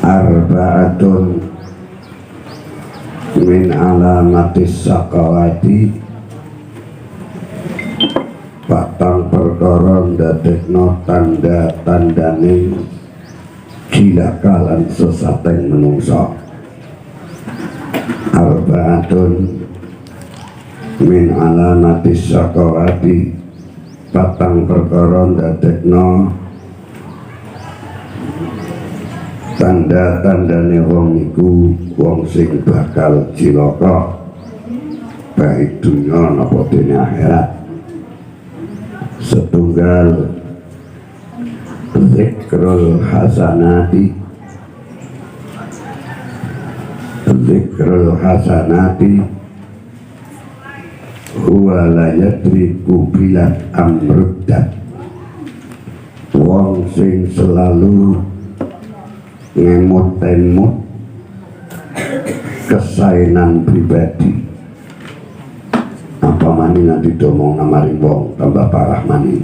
arba'atun min alamatis sakawati, patang perkara ndadekno tanda-tandane cilaka lan sesateng menungsa. Arba'atun min alamatis sakawati, patang perkara ndadekno tanda-tandane wong iku wong sing bakal cilaka baik dunya napa dene akhirat. Setunggal zikrul hasanati, zikrul hasanati huwa la yadriku bilat amruddat, wong sing selalu ngemut-emut kesainan pribadi. Apa mani nanti domong namaring wong tambah parah mani.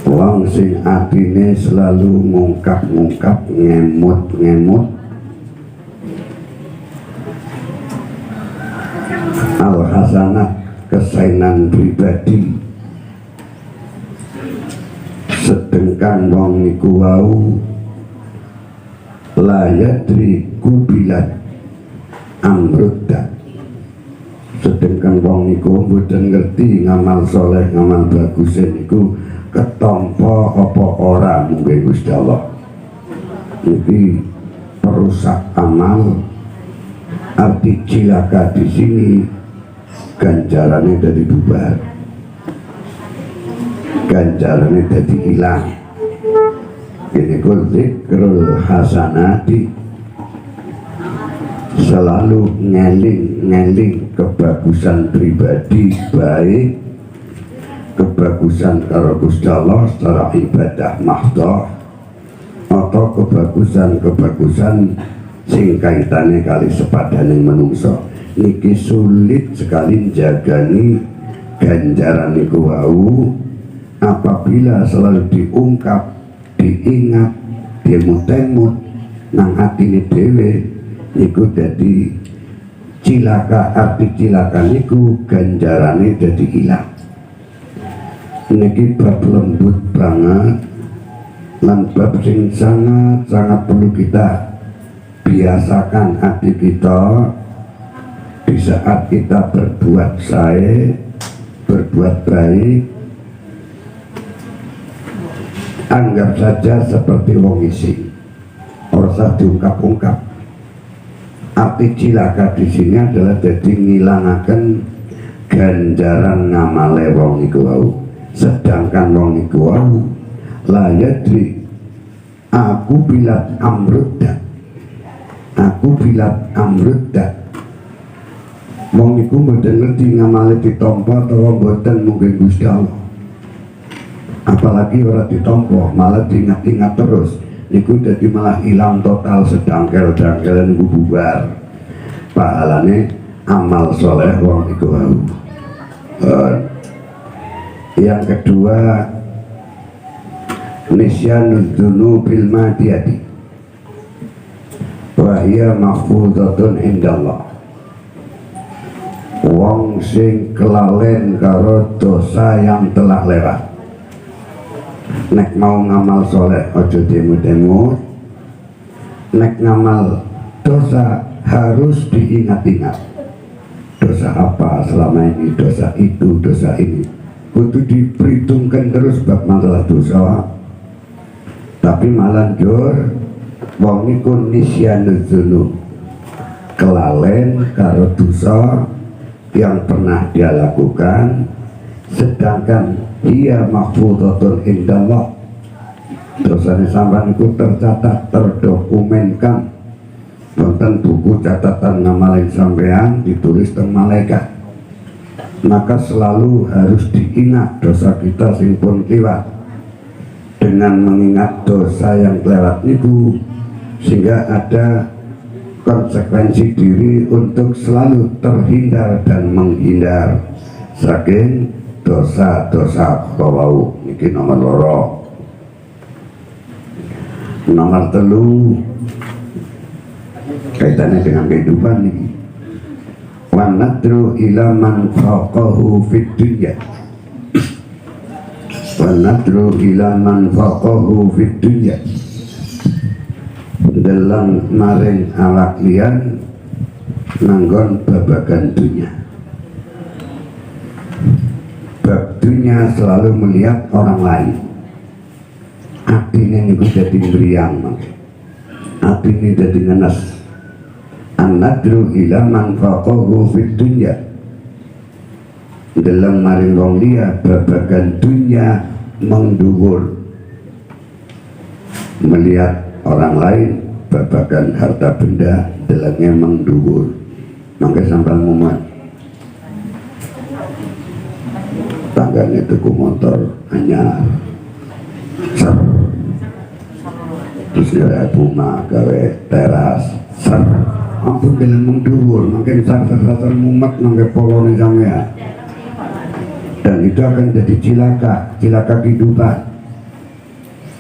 Wong sing atine selalu ngungkap-ngungkap, ngemut-ngemut al-hasanat, kesainan pribadi. Sedangkan wong niku wau la yadri kubilat amrudda, sedangkan wong niku mboten ngerti ngamal soleh ngamal bagus niku ketompo apa ora mungkin Gusti Allah. Niki perusak amal, arti cilaka di sini ganjarannya dari bubar, ganjarannya dari hilang. Ini kul zikrul hasanati, selalu ngeling kebagusan pribadi baik, kebagusan karo Gusti Allah secara ibadah mahdhah, atau kebagusan sing kaitane kali sepadaning menungso. Niki sulit sekali jagani ganjaran niku wau apabila selalu diungkap, diingat, dimut-emut nang atine dhewe niku dadi cilaka. Arti cilaka niku ganjarane dadi ilang. Niki bab lembut banget lan bab sing sangat perlu kita biasakan hati kita di saat kita berbuat baik, berbuat baik. Anggap saja seperti wong isi, ora usah diungkap-ungkap. Arti cilaka di sini adalah jadi ngilangaken ganjaran ngamale wong iku wau. Sedangkan wong iku wau la yadri, aku bilat amrudda, aku bilat amrudda. Wong iku mboten ngerti ngamale ditampa atau mboten mungkin Gusti Allah. Apalagi ora ditampa malah diingat-ingat terus, niku jadi malah hilang total, sedangkel-dangkelan bubar pahalane amal soleh wong iku wau. Yang kedua, nisyanul dzunubil madiyati wa hiya mahfuzatun indallah, wong sing kelalen karo dosa yang telah lewat. Nek mau ngamal soleh ojo demut-demut, nek ngamal dosa harus diingat-ingat. Dosa apa selama ini, dosa itu, dosa ini, kudu diperhitungkan terus bab masalah dosa. Tapi malah jur wong iku nisyanul dzunub, kelalen karo dosa yang pernah dia lakukan, sedangkan ia mahfudhatun indallah, dosane sampean iku tercatat, terdokumenkan wonten buku catatan ngamalin sampean, ditulis teng malaikat. Maka selalu harus diingat dosa kita sing pun liwat. Dengan mengingat dosa yang lewat niku, sehingga ada konsekuensi diri untuk selalu terhindar dan menghindar saking dosa-dosa kawau. Niki nomor loro. Nomor telu kaitannya dengan kehidupan ini. Wa nadru ila man faqahu fid dunya. Wa nadru ila man faqahu fid dunya. Dalam maring awak liyan nanggon babagan dunya. Bab dunya selalu melihat orang lain. Artinya niku jadi meriang, artinya jadi ngenes. An-nadru ila man faqahu fid dunya. Dalam maring wong liya babagan dunya mengduwur. Melihat orang lain babagan harta benda dalamnya mengduwur. Mangke sampai mumat tangganya tuku motor anyar ser, terus gawe bunga gawe teras ser, ampun dalam mengduwur. Mungkin ser mumet mangke polone sampean, dan itu akan jadi cilaka kehidupan.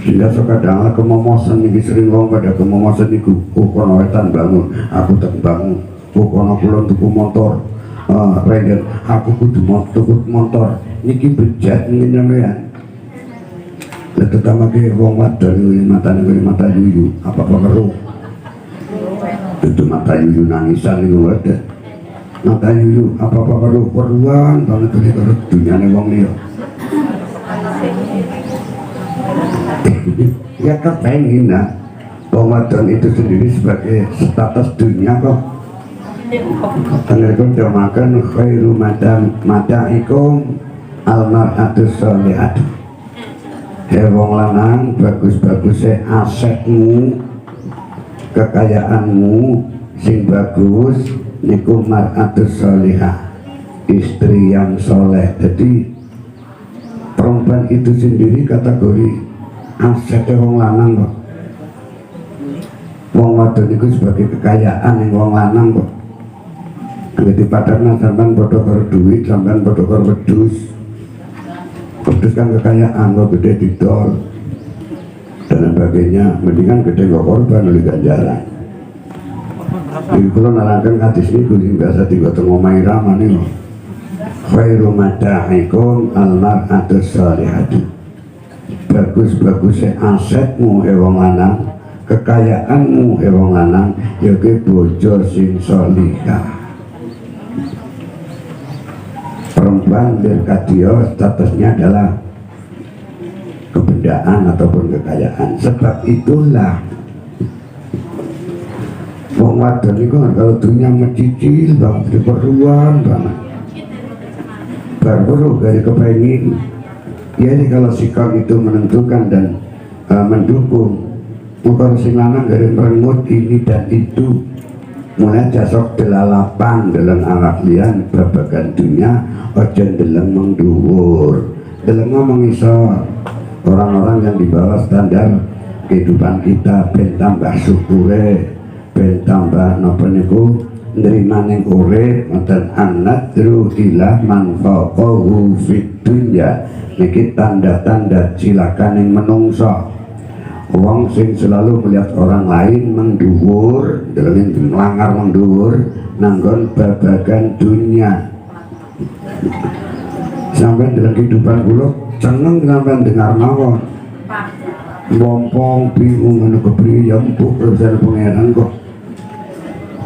Sehingga sekadang kemomosan ini sering wong pada kemomosan itu, kono wetan bangun aku tak bangun, kono kulon tuku motor regen aku kudu tuku motor niki bejat ngene sampean. Lah terutama ke wong wadon mata yuyu apa perlu itu mata yuyu nangisan niku ada mata yuyu apa perlu perluan banget karo dunyane wong liya. Ya kepengen lah wong wadon itu sendiri sebagai status dunia kok. Karena itu makan khairu mata'ikum almar'atus sholihatu. Wong lanang bagus-bagusnya asetmu, kekayaanmu sing bagus niku mar'atus sholihah, istri yang soleh. Jadi perempuan itu sendiri kategori asetnya wong lanang kok. Wong wadon niku sebagai kekayaan yang wong lanang kok. Jadi padahal sampean bodoh karo duit, sampean bodoh karo wedhus. Wedhus kan kekayaan kok gede didol dan sebagainya, mendingan gede kok korban oleh ganjaran. Jadi kalau nerangkan hadis niku sing biasa digoto omahe ramane kok. Khairu mata'ikum al-mar'atus sholihatu. Bagus-bagusnya asetmu wong lanang, kekayaanmu wong lanang ya ke bojo sing sholihah. Perempuan berkadio statusnya adalah kebendaan ataupun kekayaan. Sebab itulah wong wadon itu kalau dunia mencicil banget, diperluan banget, baru dari kepengin. Jadi kalau sikap itu menentukan dan mendukung, bukan sing lanang dari merengut ini dan itu, mulai jasok delalapan dalam awak liyan babagan dunia ojo dalam mengduwur, dalam ngomong isor. Orang-orang yang di bawah standar kehidupan kita ben tambah syukure, ben tambah napa niku nrimaning urip ngoten. An-nadru ila man faqahu fid dunya niki tanda-tanda cilakaning menungso. Wong sing selalu melihat orang lain mengduwur, dalam melanggar mengduwur nanggon babagan dunia. Sampai dalam kehidupan kula seneng sampean dengar mawon. Lompong bingung ngono kepriye ya empuk urusan pangeran kok.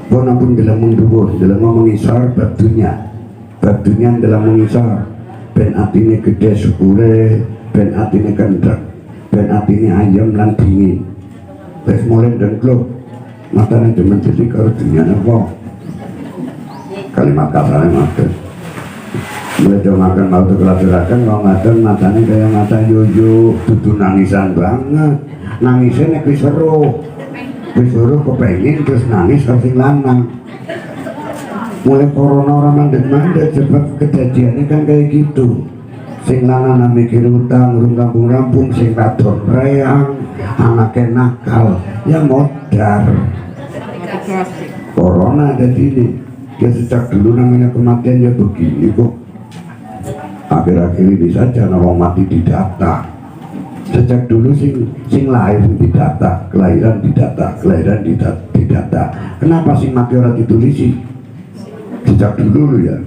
Kok ampun dalam mengduwur, dalam mengisar bab dunia. Bab dunia dalam mengisar ben atine gede syukure, ben atine kendrak, ben atine ayam lan dingin. Wis mulai dengkluk matane demen dadi karo dunyane wong. Kalimat kasarnya makan mulai makan mau kelakirakan mau ngaten matanya kayak mata yoyo dudu nangisan banget, nangisnya nek wis seru kepengen terus nangis kasih lanang. Mulai corona orang mandek-mandek sebab kejadiannya kan kayak gitu. Sing lanang mikir utang urung rampung-rampung, sing wadon reang anaknya nakal ya modar. Corona ada ini ya sejak dulu namanya kematian ya begini kok. Akhir-akhir ini saja orang mati didata Sejak dulu sing lahir didata, kelahiran didata, kelahiran didata. Kenapa sing mati ora ditulisi? Sejak dulu ya.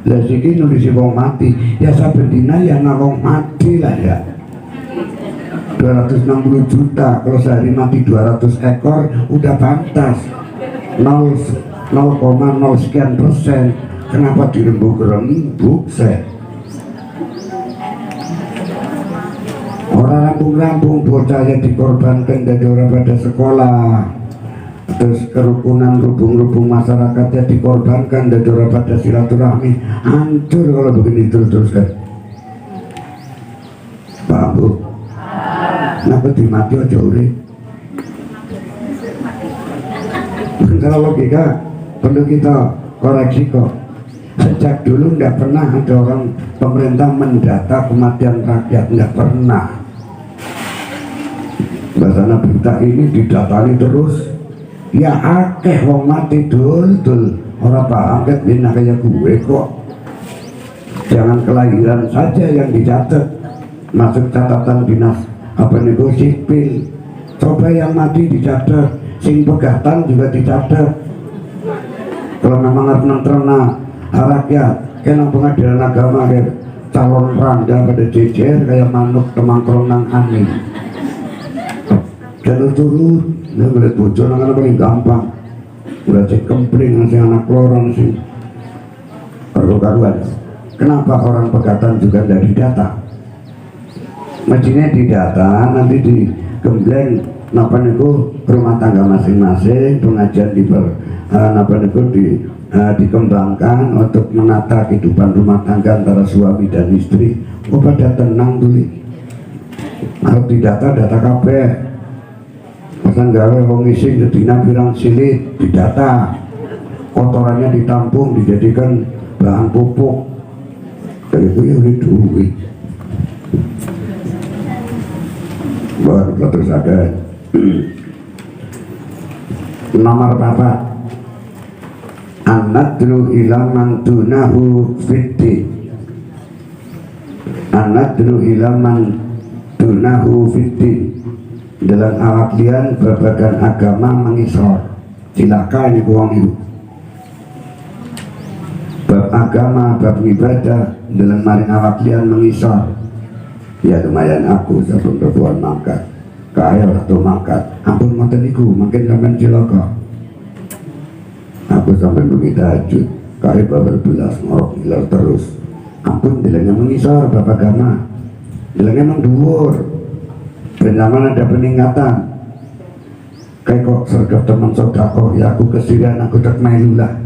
Lah siki nulisi wong mati, ya saben dina ya ana wong mati lah ya. 260 juta, kalau sehari mati 200 ekor udah pantas. 0,0 sekian persen. Kenapa dirembuk-rembuk seh? Orang rampung-rampung bocah yang dikorbankan dari orang pada sekolah, terus kerukunan rubung-rubung masyarakatnya dikorbankan dari orang pada silaturahmi, hancur kalau begini terus-teruskan. Paham Bu? Kenapa dimati aja urip? Kalau logika perlu kita koreksi kok. Sejak dulu tidak pernah ada orang pemerintah mendata kematian rakyat, tidak pernah. Bahasana berita ini didatani terus. Ya akeh wong mati dul orang paham ket bina kayak gue kok. Jangan kelahiran saja yang dicatat, masuk catatan dinas apa nih sipil. Coba yang mati dicatat, sing pegatan juga dicatat. Kalau memang harus nentrena rakyat, kena pengadilan agama kayak calon randa pada jejer kayak manuk temangkrong nang angin. Dan turun, dia melihat bocor nang paling gampang. Udah cek kempling ngasih anak lorong sih. Karuan. Kenapa orang pegatan juga tidak didata? Mestinya didata, nanti digembleng napa niku rumah tangga masing-masing, pengajian napa niku dikembangkan untuk menata kehidupan rumah tangga antara suami dan istri. Pada tenang dulu. Harus didata kabeh. Pesan gawe wong isi dina pirang silit didata, kotorannya ditampung dijadikan bahan pupuk. Dari itu ya udah duit. Baru terus ada nomor papat. An-nadru ila man dunahu fiddin. An-nadru ila man dunahu fiddin. Dalam awaklian berbagai agama mengisor. Silakan ini uang itu. Bab agama, bab ibadah dalam maring awaklian mengisor. Ya lumayan aku sebelum perempuan mangkat. Kaya atau mangkat. Ampun ngoten niku, makin sampean cilaka. Aku sampai begitu hajud, kaya babar belas ngorok ngiler terus. Ampun dilangnya mengisor bab agama. Dilangnya mendhuwur. Benaman ada peningkatan. Kayak kok sergap teman sodako, ya aku kesirian aku tak melulah.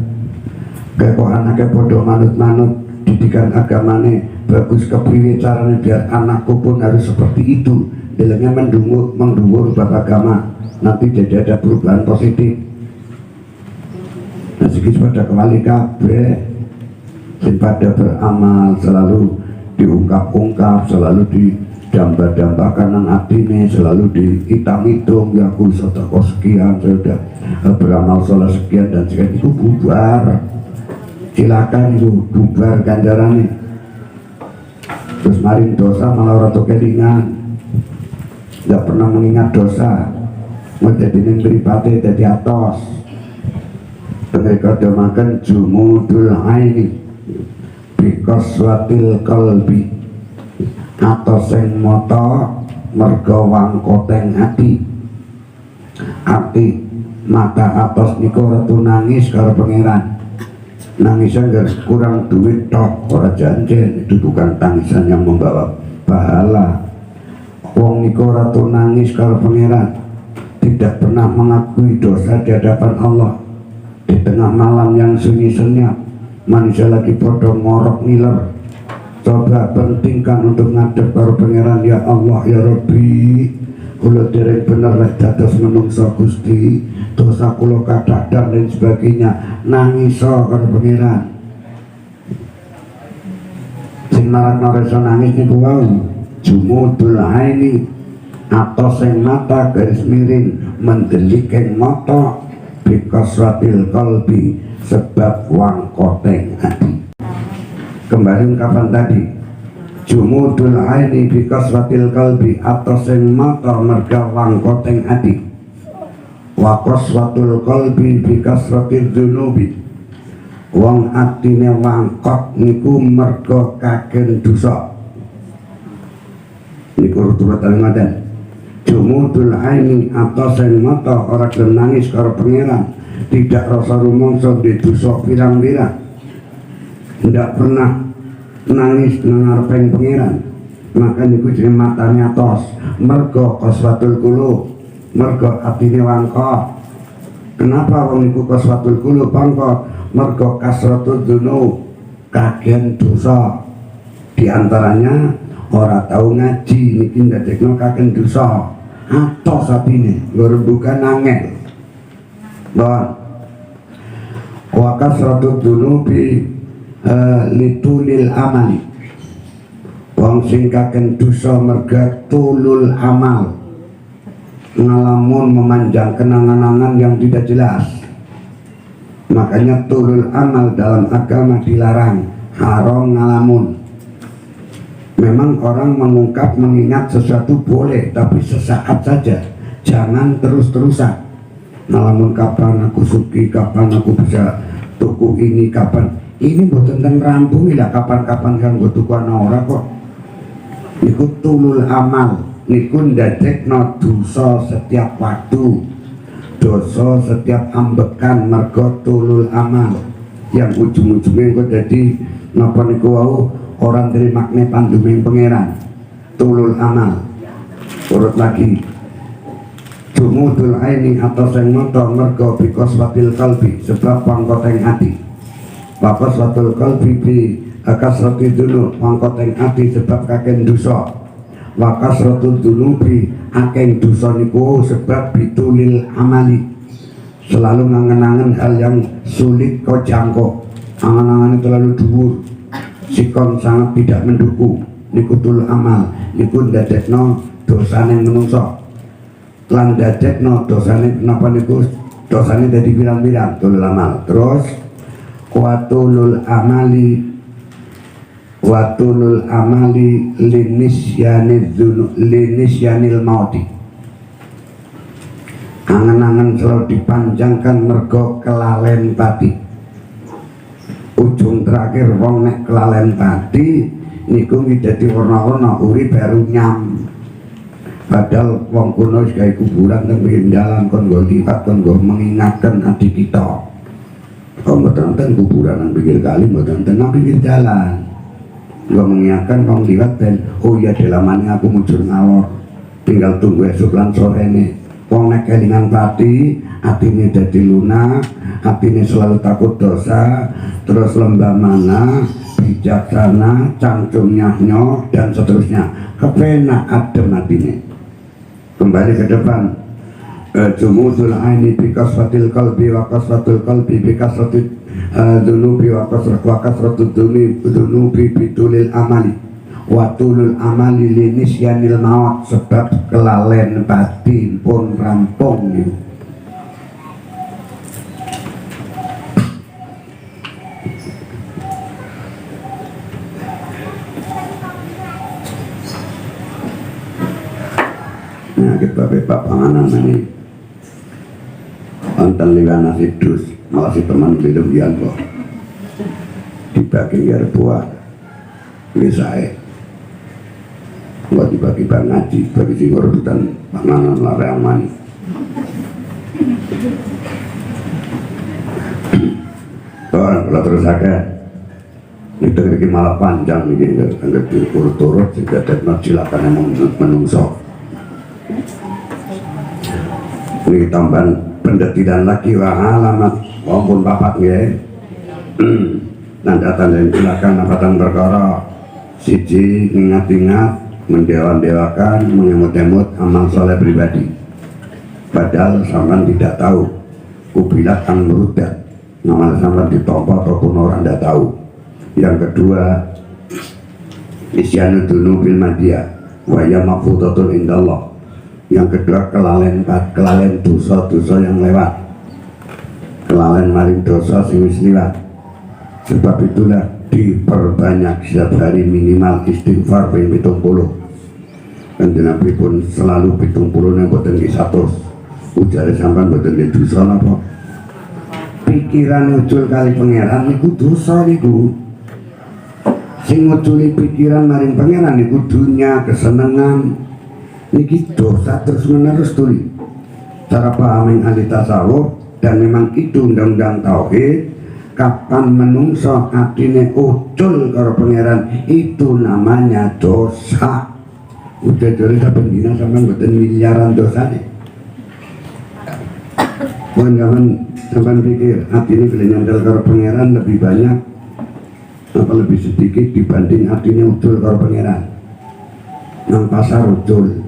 Kayak kok anaknya bodoh manut-manut, didikan agamanya bagus kepriwe caranya biar anakku pun harus seperti itu. Dalamnya mendungur bab agama, nanti jadi ada perubahan positif. Nah sikit pada kembali kabeh, pada beramal selalu diungkap-ungkap, selalu didamba-dambakan nang atine, selalu dihitam-hitung. Ya aku sedekah sekian, sudah beramal sholat sekian dan sekian, itu bubar. Silakan itu bubar ganjarannya. Terus maring dosa malah orang kelingan, nggak pernah mengingat dosa, mau jadi beripati jadi atos. Mereka makan jumudul aini bikoswatil kalbi, atau sing moto merga wangkoteng hati. Arti mata atos niku ratu nangis karo pangeran. Nangisan gak kurang duit tok, ora janjen. Itu bukan tangisan yang membawa pahala. Wong niku ratu nangis karo pangeran, tidak pernah mengakui dosa di hadapan Allah. Di tengah malam yang sunyi senyap, manusia lagi podo ngorok ngiler. Coba pentingkan untuk ngadep karo pangeran. Ya Allah ya Rabbi, kula dereng bener lek dados menungso Gusti, dosa kula kathah dan lain sebagainya. Nangis karo pangeran. Sing marakno rasa nangis niku wau jumudul aini, atau sing mata garis miring mendelikeng mata bikosratil kalbi, sebab wangkoteng hati. Kembali ungkapan tadi, jumudul aini bi kaswatil qalbi atau sing mata merga wangkoteng ati wa kaswatul qalbi bi kasratil dzunubi wong atine wangkot niku merga kaken dosa niku rututan ngoten jumudul aini atau sing mata ora gelem nangis karo pangeran tidak rasa rumangsa di dosa pirang-pirang ndak pernah nangis ngareping pangeran maka niku jenenge matanya tos mergo qaswatul qulub mergo atine wangkot kenapa wong niku qaswatul qulub wangkot mergo kasratul dzunub kagian dosa diantaranya ora tahu ngaji niki ndadekno kagian dosa atos atine loro bukan angel bahwa wa kasratul dzunubi litulil amali wong sing kaken dosa merga tulul amal ngalamun memanjang kenangan-kenangan yang tidak jelas makanya tulul amal dalam agama dilarang haram ngalamun memang orang mengungkap mengingat sesuatu boleh tapi sesaat saja jangan terus-terusan ngalamun kapan aku suki kapan aku bisa tuku ini kapan ini buatan tentang rampung lah kapan-kapan kan gue tuku ora kok niku tulul amal niku ndadekno dosa setiap waktu dosa setiap ambekan mergo tulul amal yang ujung-ujungnya kok jadi napa niku wau orang terima panduming pangeran tulul amal urut lagi jumudul aini atau sing mata mergo bikos watil kalbi sebab pangkoteng ati wakas watul kalbi bi kasrati dulu pangkoteng ati sebab kaken dosa wakas ratul dunubi akeng dosa niku sebab bitulil amali selalu ngangen-angen hal yang sulit kau jangkau angan-angan terlalu dhuwur sikon sangat tidak mendukung niku tul amal niku ndadekno dosane menungso lan ndadekno dosane napa niku dosane dadi pirang-pirang tul amal terus watulul amali linisyanil mauti angan-angan selalu dipanjangkan mergo kelalen tadi ujung terakhir wong nek kelalen tadi niku dadi warna-warna uri baru nyam padahal wong kuno gawe kuburan teng pinggir dalan kon nggo liwat kon nggo mengingatkan hati kita kok mboten kuburan nang pinggir kali mboten nang pinggir jalan gua mengingatkan wong liwat ben oh iya delamane aku mujur ngalor tinggal tunggu esuk lan sorene wong nek kelingan pati atine dadi lunak atine selalu takut dosa terus lembah mana bijaksana cangcung nyahnyo dan seterusnya kepenak adem atine kembali ke depan jumudul aini bi kasratil qalbi wa kasratul qalbi bi kasratil dzunubi wa kasratul dzunubi bitulil amali wa tulul amali linisyanil maut sebab kelalen batin pun rampung niku nah kita bebas panganan ini onten liwana sidus malah si teman belum dian kok dibagi ya buah bisae buat dibagi bang ngaji bagi si ngurutan panganan larang mani kalau terus agak itu malah panjang ini anggap diurut-urut jika tetap silakan yang menungsok ini tambahan pendetilan lagi wa alamat walaupun bapak ya nanda tanda silakan apatan perkara siji ingat-ingat mendewa-dewakan mengemut-emut amal soleh pribadi padahal sampan tidak tahu kubilat ang merudat amal sampan ditompo ataupun orang tidak tahu yang kedua isyanu dunubil madiyah wa ya mafudatun indallah yang kedua kelalen dosa-dosa yang lewat kelalen maring dosa sing wis liwat sebab itulah diperbanyak setiap hari, minimal istighfar ping 70. Kanjeng Nabi pun selalu 70 nang boten nggih 100. Ujare sampean boten nggih dosa napa? Pikiran ucul kali pangeran niku dosa niku. Sing nguculi pikiran maring pangeran niku dunya, kesenangan niki dosa terus menerus tuli. Cara paham ahli tasawuf, dan memang itu undang-undang tauhid. Kapan menungso atine ucul karo pangeran itu namanya dosa. Udah dari saben dina sampean mboten miliaran dosane. Mun jangan sampean pikir atine bila nyandal karo pangeran lebih banyak apa lebih sedikit dibanding atine ucul karo pangeran. Nang pasar ucul,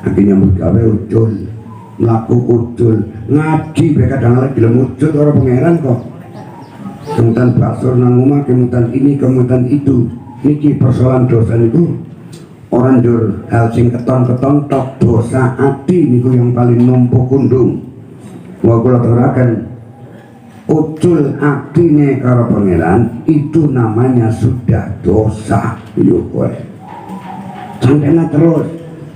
akhirnya nyambut gawe ucul, mlaku ucul, ngaji bae kadang gelem ucul karo pangeran kok. Kemudian basur nang omah, kemudian ini, kemudian itu. Niki persoalan dosa niku orang jur hal sing keton-keton tok, dosa ati niku yang paling numpuk kundung. Wa kula terangkan ucul atine karo pangeran itu namanya sudah dosa. Yo kowe sampeyan terus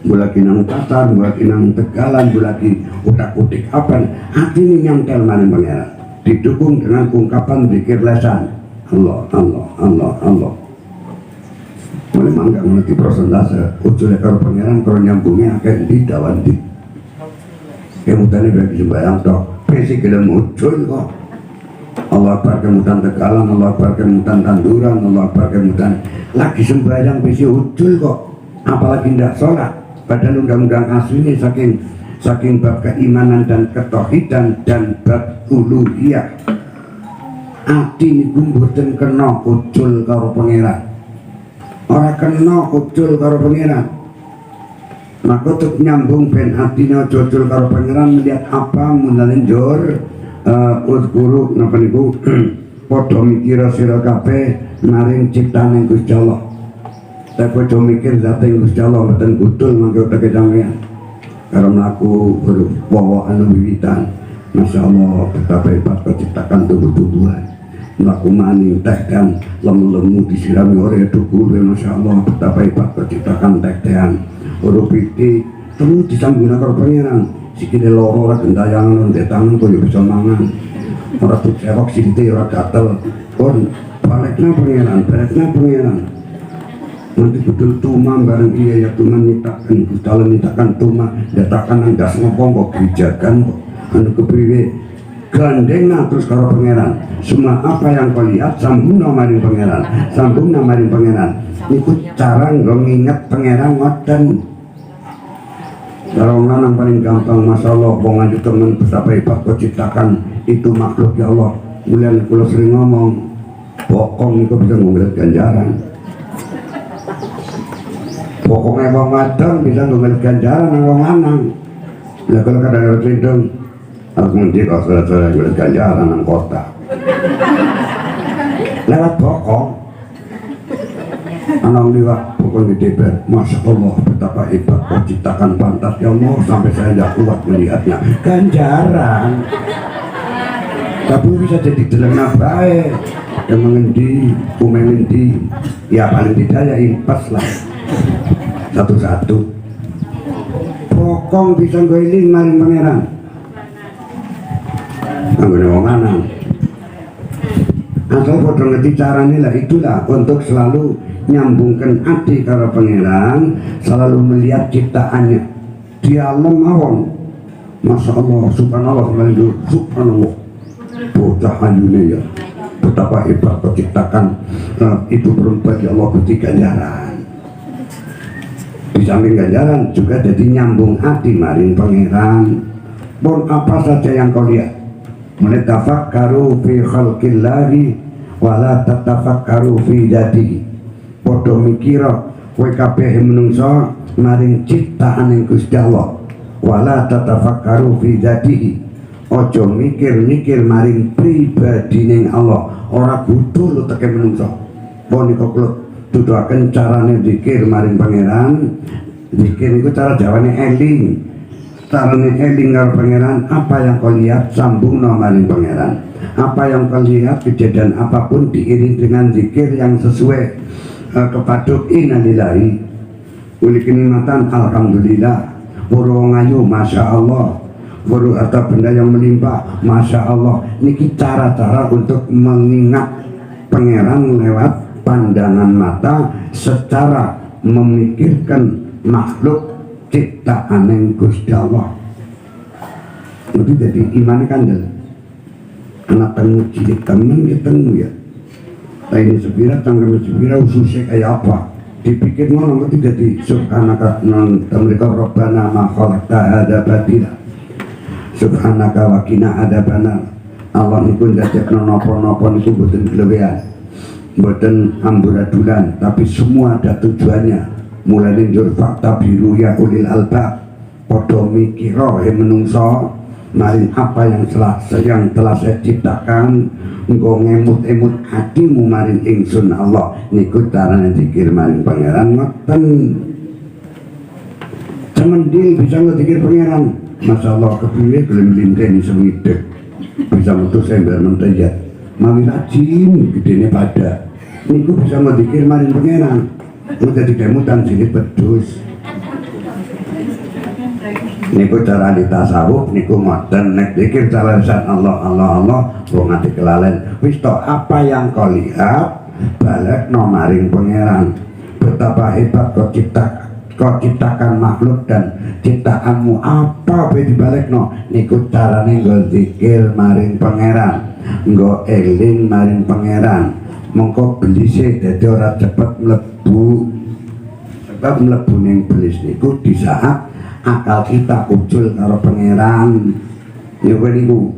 bulaki nang pasar, bulaki nang tegalan, bulaki utak-utik apa atine nyantel maring pangeran, didukung dengan ungkapan zikir lesan Allah Allah Allah Allah. Mulai mangga ngerti persentase ucul karo pangeran karo nyambungnya akeh di dawan di kemudian bagi sembahyang tok besi gelem ucul kok. Allah Akbar kemudian tegalan, Allah Akbar kemudian tanduran, Allah Akbar kemudian lagi sembahyang besi ucul kok, apalagi ndak sholat. Padahal undang-undang aslinya saking bab keimanan dan ketauhidan dan bab uluhiyah. Ati niku mboten kena ucul karo pangeran. Ora kena ucul karo pangeran. Maka untuk nyambung ben atine ucul karo pangeran melihat apa mulane njur uzkuru napa niku padha mikir sira kabeh maring ciptane Gusti Allah. Tak padha mikir zat Gusti Allah mboten kutul mangke utek sampeyan. Karo mlaku bawa anu wiwitan. Masyaallah betapa hebat ciptakan tubuh-tubuhan. Mlaku maning teh-tehan lemu-lemu disirami ore tukul, masyaallah betapa hebat ciptakan teh-tehan. Huruf iki terus disambung karo pangeran. Sikile loro ora gentayangan ndek tangan kok yo bisa mangan. Ora tucewok sikile ora gatel. Pun balekna pangeran. Nanti betul tuma bareng iya ya tuma nyitakan dalam nyitakan tuma datakan anggas ngopong kok gijakan kok anu kepriwe gandeng terus karo pangeran. Semua apa yang kau lihat sambung maring pangeran. Niku cara nginget pangeran ngoten. Kalau lanang paling gampang, masya Allah, bongan itu teman betapa hebat kau ciptakan itu makhluk ya Allah. Kemudian kalau sering ngomong, bokong itu bisa ngeliat ganjaran. Bokongnya wong wadon bisa ngeliat ganjaran nang wong lanang. Lah kalau kadang gendong, aku nanti kalau saudara ngeliat ganjaran nang kota. Lewat bokong. Anak liwat pokoknya deber, masya Allah betapa hebat kau ciptakan pantat ya Allah sampai saya tidak kuat melihatnya ganjaran. Tapi bisa jadi telenga baik yang mengendi, kumengendi, ya paling tidak ya impas lah satu-satu. Pokong bisa goiling maring pangeran. Anggone wong lanang. Asal podo ngerti caranya lah, itulah untuk selalu nyambungkan hati karo pangeran, selalu melihat ciptaannya di alam awam. Masya Allah, subhanallah, subhanallah, bocah ayune ya betapa hebat ciptakan itu berupa di Allah ketika ganjaran. Di samping ganjaran juga jadi nyambung hati maring pangeran. Pun apa saja yang kau lihat, menetafakkaru fi khalqillahi wala tatafakkaru fi dzatihi. Padha mikira kowe kabeh menungso maring ciptaane Gusti Allah. Wala tatafakkaru fi dzatihi. Aja mikir-mikir maring pribadine Allah. Ora kudu teke menungso. Punika kula tuduhaken carane zikir maring pangeran. Zikir iku cara jawane eling. carane eling karo pangeran, apa yang kau lihat sambungno maring pangeran. Apa yang kau lihat, kejadian apapun diiring dengan zikir yang sesuai kepada innalillahi uli kenikmatan alhamdulillah, wuru ngayu masya Allah, wuru harta benda yang melimpah masya Allah. Niki cara-cara untuk mengingat pangeran lewat pandangan mata secara memikirkan makhluk ciptaan yang Gusti Allah. Itu jadi iman kandel. Anak temu cilik temen ketemu ya. Ini sepira tanggal sepira ususnya kayak apa? Dipikir ngono itu jadi subhanaka non tamlika rabbana ma khalaqta hadza batila. Subhanaka wa qina adzabannar. Allah niku ndadekno napa-napa niku mboten glewean. Mboten amburadulan, tapi semua ada tujuannya. Mulai njur fakta biru ya ulil albab. Padha mikira menungso maring apa yang telah saya ciptakan, engko ngemut-emut hatimu maring ingsun Allah. Niku carane zikir maring pangeran ngoten. Cemendil bisa ngzikir pangeran. Masyaallah kepiye gelem linteni semidek. Bisa metu sembar mentayat. Mawi rajin gedene pada. Niku bisa ngzikir maring pangeran. Udah dikemutan sini pedus. Niku cara ditasawuf niku modern nek zikir calesan Allah Allah Allah wong ati kelalen wis to apa yang kau lihat balekno maring pangeran. Betapa hebat kau ciptakan makhluk dan ciptaanmu apa be dibalekno. Niku carane nggo zikir maring pangeran, nggo eling maring pangeran. Mongko belise dadi ora cepet mlebu. Sebab mlebu ning belis niku di saat akal kita ucul karo pangeran. Ya niku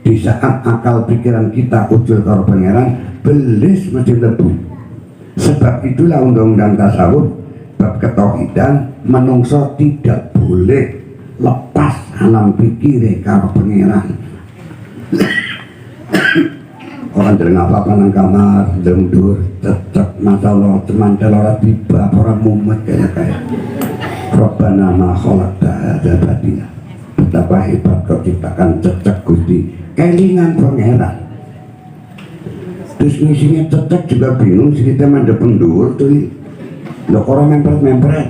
di saat akal pikiran kita ucul karo pangeran, belis mesti lebu. Sebab itulah undang-undang tasawuf bab ketauhidan, menungso tidak boleh lepas alam pikire karo pangeran. Orang dereng apa nang kamar, dengdur, cecek masalah cemantel ora tiba, ora mumet kayak Rabbana ma khalaqta hadza batila. Betapa hebat kau ciptakan cecek Gusti, kelingan pangeran. Terus ngisinya cecek juga bingung, kita mandep pendur tuh. Lo orang mempret-mempret,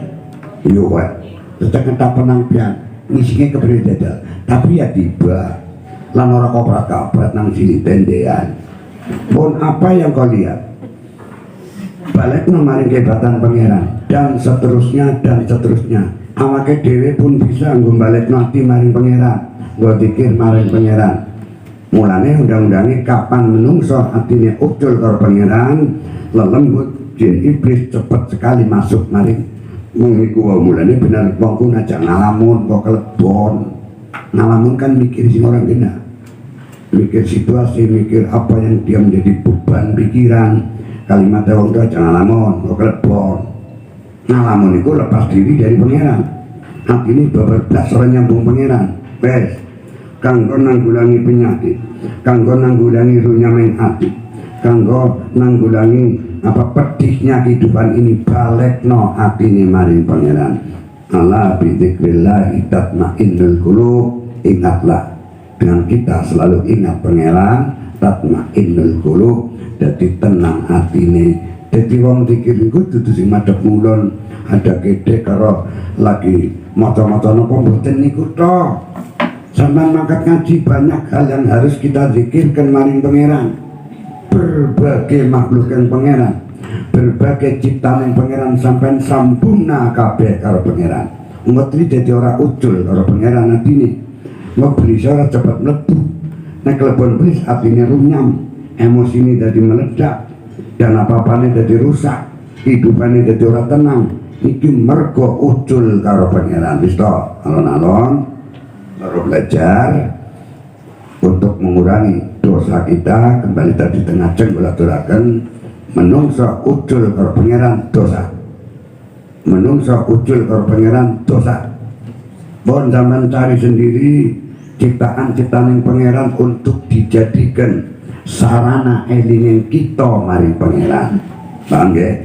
yo wae. Cecek entah penampian, ngisinya keberi dadal. Tapi ya tiba, lan ora koprat-kaprat nang sini tendean. Pun apa yang kau lihat? Balik maring kehebatan pangeran dan seterusnya dan seterusnya. Awake dhewe pun bisa nggo balik hati maring pangeran, nggo zikir maring pangeran. Mulane undang-undange kapan menungso atine ucul karo pangeran, lelembut jin iblis cepet sekali masuk maring wong iku wae. Mulane bener wong ku ngajak ngalamun kok kelebon. Ngalamun kan mikir sing orang gena. Mikir situasi, mikir apa yang dia menjadi beban pikiran. Kalimat wong tua jangan ngalamun, kok kelebon. Ngalamun itu lepas diri dari pangeran. Hati ini bablas orang nyambung pangeran. Wes, kanggo nanggulangi penyakit, kanggo nanggulangi runyaming hati, kanggo nanggulangi apa pedihnya kehidupan ini, balekno atine maring pangeran. Ala bi dzikrillah tatmainnul qulub. Ingatlah, dengan kita selalu ingat pangeran, tatmainnul qulub, jadi tenang hatine. Jadi wong zikir iku dudu sing madhep mulun, ada gede karo lagi maca-maca napa mboten niku tok. Sampeyan mangkat ngaji banyak hal yang harus kita zikirkan maring pangeran. Berbagai makhluk yang pangeran, berbagai ciptaan yang pangeran sampeyan sambungna kabeh karo pangeran. Ngetri dadi ora ucul karo pangeran atine. Ngebeli ora cepat mlebu. Nek lebon blis atine runyam, emosi ini jadi meledak dan apa-apanya jadi rusak, hidupannya jadi ora tenang. Iki mergo ucul karo pangeran. Wis to, alon-alon baru belajar untuk mengurangi dosa kita. Kembali tadi tengah ceng ulaturaken menungso ucul karo pangeran dosa, menungso ucul karo pangeran dosa. Bon zaman cari sendiri ciptaan-ciptaan yang pangeran untuk dijadikan sarana elingin kita mari pangeran. Paham nggih?